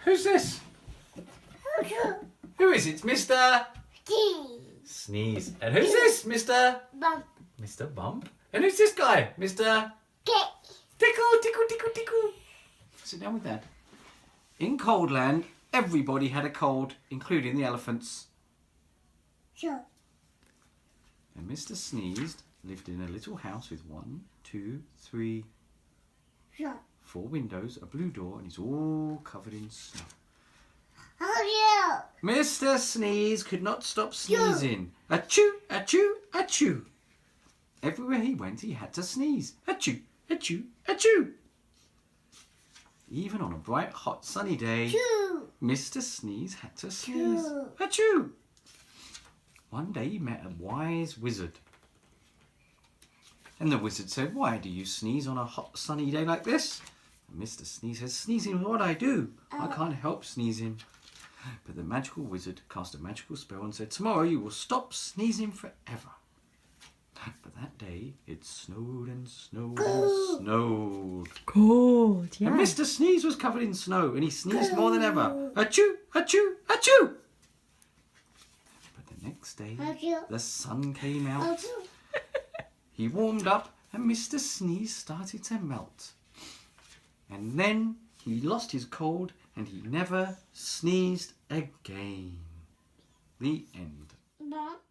Who's this? Who is it? Mr. Sneeze. And who's this? Mr. Bump. Mr. Bump. And who's this guy? Mr. Tickle, tickle, tickle, tickle. Sit down with Dad. In Coldland, everybody had a cold, including the elephants. Sure. And Mr. Sneezed lived in a little house with 1, 2, 3, Sure. 4 windows, a blue door, and he's all covered in snow. Oh, Mr. Sneeze could not stop sneezing. Achoo, achoo, achoo. Everywhere he went, he had to sneeze. Achoo, achoo, achoo. Even on a bright, hot, sunny day, Choo. Mr. Sneeze had to sneeze. Choo. Achoo. One day he met a wise wizard. And the wizard said, "Why do you sneeze on a hot, sunny day like this?" And Mr. Sneeze says, "Sneezing is what I do. I can't help sneezing." But the magical wizard cast a magical spell and said, "Tomorrow you will stop sneezing forever." But that day it snowed and snowed and snowed. Cold, yeah. And Mr. Sneeze was covered in snow and he sneezed more than ever. Achoo, achoo, achoo. But the next day the sun came out. He warmed up and Mr. Sneeze started to melt. And then he lost his cold and he never sneezed again. The end. Bump.